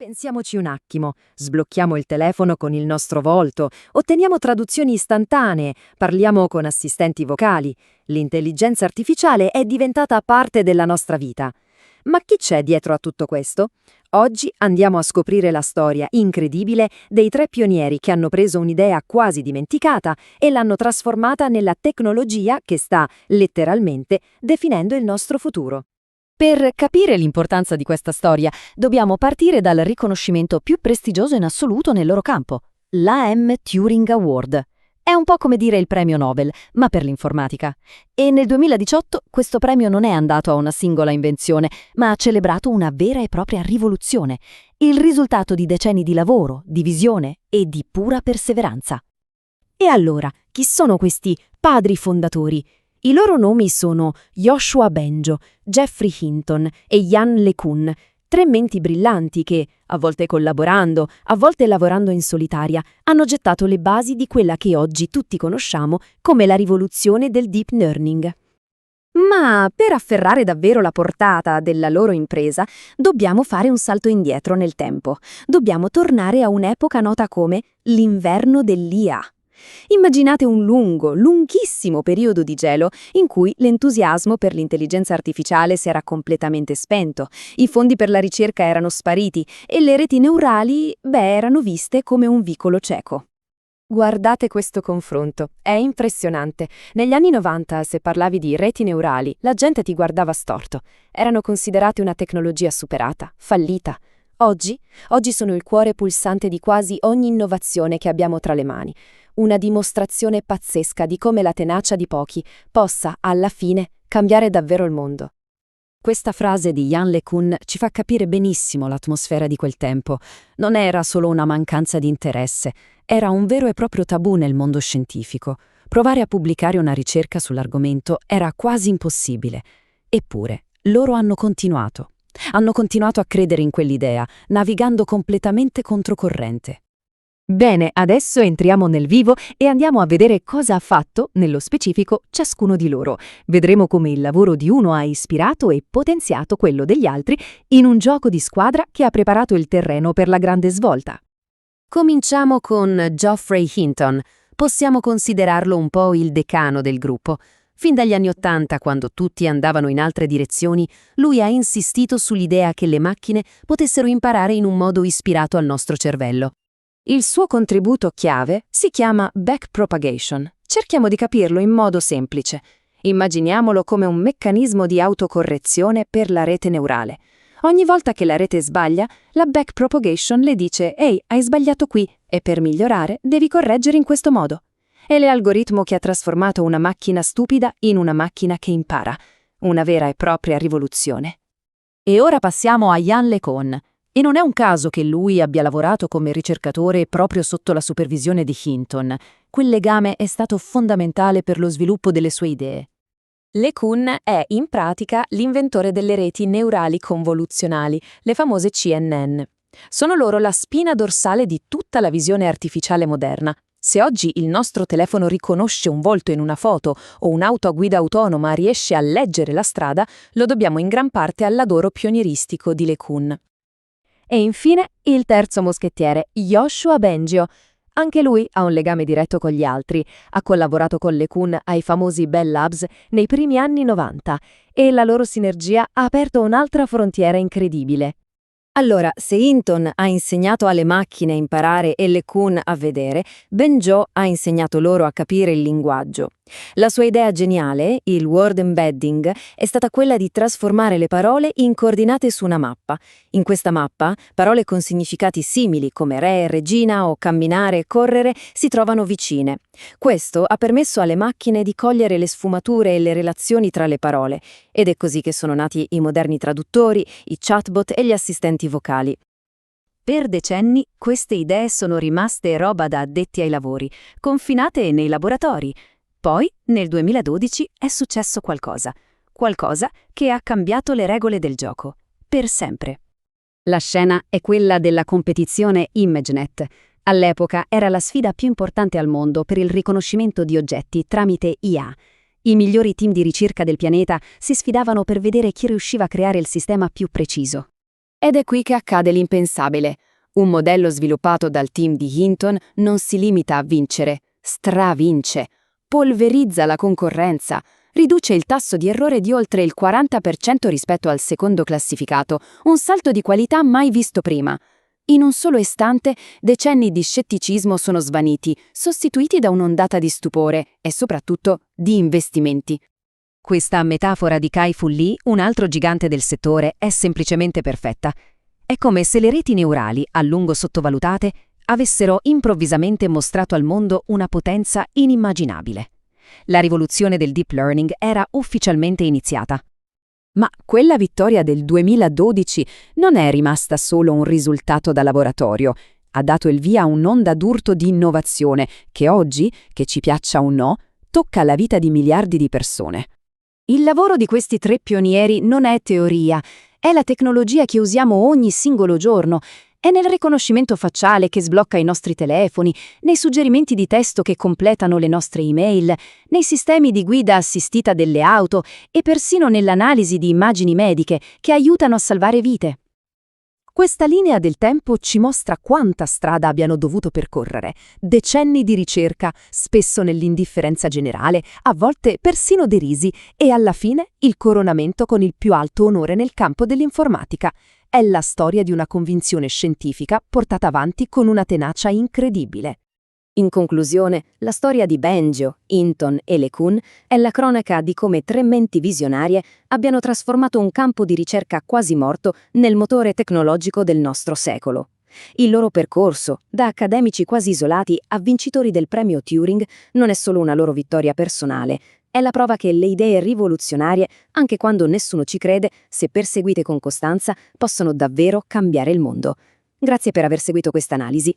Pensiamoci un attimo, sblocchiamo il telefono con il nostro volto, otteniamo traduzioni istantanee, parliamo con assistenti vocali. L'intelligenza artificiale è diventata parte della nostra vita. Ma chi c'è dietro a tutto questo? Oggi andiamo a scoprire la storia incredibile dei tre pionieri che hanno preso un'idea quasi dimenticata e l'hanno trasformata nella tecnologia che sta, letteralmente, definendo il nostro futuro. Per capire l'importanza di questa storia, dobbiamo partire dal riconoscimento più prestigioso in assoluto nel loro campo, l'A.M. Turing Award. È un po' come dire il premio Nobel, ma per l'informatica. E nel 2018 questo premio non è andato a una singola invenzione, ma ha celebrato una vera e propria rivoluzione, il risultato di decenni di lavoro, di visione e di pura perseveranza. E allora, chi sono questi padri fondatori? I loro nomi sono Yoshua Bengio, Geoffrey Hinton e Yann LeCun, tre menti brillanti che, a volte collaborando, a volte lavorando in solitaria, hanno gettato le basi di quella che oggi tutti conosciamo come la rivoluzione del deep learning. Ma per afferrare davvero la portata della loro impresa, dobbiamo fare un salto indietro nel tempo. Dobbiamo tornare a un'epoca nota come l'inverno dell'IA. Immaginate un lunghissimo periodo di gelo in cui l'entusiasmo per l'intelligenza artificiale si era completamente spento, i fondi per la ricerca erano spariti e le reti neurali, erano viste come un vicolo cieco. Guardate questo confronto, è impressionante. Negli anni 90, se parlavi di reti neurali, la gente ti guardava storto. Erano considerate una tecnologia superata, fallita. Oggi sono il cuore pulsante di quasi ogni innovazione che abbiamo tra le mani. Una dimostrazione pazzesca di come la tenacia di pochi possa, alla fine, cambiare davvero il mondo. Questa frase di Yann LeCun ci fa capire benissimo l'atmosfera di quel tempo. Non era solo una mancanza di interesse, era un vero e proprio tabù nel mondo scientifico. Provare a pubblicare una ricerca sull'argomento era quasi impossibile. Eppure, loro hanno continuato. Hanno continuato a credere in quell'idea, navigando completamente controcorrente. Bene, adesso entriamo nel vivo e andiamo a vedere cosa ha fatto, nello specifico, ciascuno di loro. Vedremo come il lavoro di uno ha ispirato e potenziato quello degli altri in un gioco di squadra che ha preparato il terreno per la grande svolta. Cominciamo con Geoffrey Hinton. Possiamo considerarlo un po' il decano del gruppo. Fin dagli anni '80, quando tutti andavano in altre direzioni, lui ha insistito sull'idea che le macchine potessero imparare in un modo ispirato al nostro cervello. Il suo contributo chiave si chiama backpropagation. Cerchiamo di capirlo in modo semplice. Immaginiamolo come un meccanismo di autocorrezione per la rete neurale. Ogni volta che la rete sbaglia, la backpropagation le dice «Ehi, hai sbagliato qui e per migliorare devi correggere in questo modo». È l'algoritmo che ha trasformato una macchina stupida in una macchina che impara. Una vera e propria rivoluzione. E ora passiamo a Yann LeCun. E non è un caso che lui abbia lavorato come ricercatore proprio sotto la supervisione di Hinton. Quel legame è stato fondamentale per lo sviluppo delle sue idee. LeCun è, in pratica, l'inventore delle reti neurali convoluzionali, le famose CNN. Sono loro la spina dorsale di tutta la visione artificiale moderna. Se oggi il nostro telefono riconosce un volto in una foto o un'auto a guida autonoma riesce a leggere la strada, lo dobbiamo in gran parte al lavoro pionieristico di LeCun. E infine il terzo moschettiere, Yoshua Bengio. Anche lui ha un legame diretto con gli altri. Ha collaborato con LeCun ai famosi Bell Labs nei primi anni 90 e la loro sinergia ha aperto un'altra frontiera incredibile. Allora, se Hinton ha insegnato alle macchine a imparare e LeCun a vedere, Bengio ha insegnato loro a capire il linguaggio. La sua idea geniale, il word embedding, è stata quella di trasformare le parole in coordinate su una mappa. In questa mappa, parole con significati simili come re, regina o camminare e correre si trovano vicine. Questo ha permesso alle macchine di cogliere le sfumature e le relazioni tra le parole, ed è così che sono nati i moderni traduttori, i chatbot e gli assistenti vocali. Per decenni queste idee sono rimaste roba da addetti ai lavori, confinate nei laboratori. Poi, nel 2012, è successo qualcosa che ha cambiato le regole del gioco, per sempre. La scena è quella della competizione ImageNet. All'epoca era la sfida più importante al mondo per il riconoscimento di oggetti tramite IA. I migliori team di ricerca del pianeta si sfidavano per vedere chi riusciva a creare il sistema più preciso. Ed è qui che accade l'impensabile. Un modello sviluppato dal team di Hinton non si limita a vincere, stravince, polverizza la concorrenza, riduce il tasso di errore di oltre il 40% rispetto al secondo classificato, un salto di qualità mai visto prima. In un solo istante, decenni di scetticismo sono svaniti, sostituiti da un'ondata di stupore e soprattutto di investimenti. Questa metafora di Kai-Fu Lee, un altro gigante del settore, è semplicemente perfetta. È come se le reti neurali, a lungo sottovalutate, avessero improvvisamente mostrato al mondo una potenza inimmaginabile. La rivoluzione del deep learning era ufficialmente iniziata. Ma quella vittoria del 2012 non è rimasta solo un risultato da laboratorio, ha dato il via a un'onda d'urto di innovazione che oggi, che ci piaccia o no, tocca la vita di miliardi di persone. Il lavoro di questi 3 pionieri non è teoria, è la tecnologia che usiamo ogni singolo giorno. È nel riconoscimento facciale che sblocca i nostri telefoni, nei suggerimenti di testo che completano le nostre email, nei sistemi di guida assistita delle auto e persino nell'analisi di immagini mediche che aiutano a salvare vite. Questa linea del tempo ci mostra quanta strada abbiano dovuto percorrere, decenni di ricerca, spesso nell'indifferenza generale, a volte persino derisi, e alla fine il coronamento con il più alto onore nel campo dell'informatica. È la storia di una convinzione scientifica portata avanti con una tenacia incredibile. In conclusione, la storia di Bengio, Hinton e LeCun è la cronaca di come 3 menti visionarie abbiano trasformato un campo di ricerca quasi morto nel motore tecnologico del nostro secolo. Il loro percorso, da accademici quasi isolati a vincitori del premio Turing, non è solo una loro vittoria personale, è la prova che le idee rivoluzionarie, anche quando nessuno ci crede, se perseguite con costanza, possono davvero cambiare il mondo. Grazie per aver seguito questa analisi.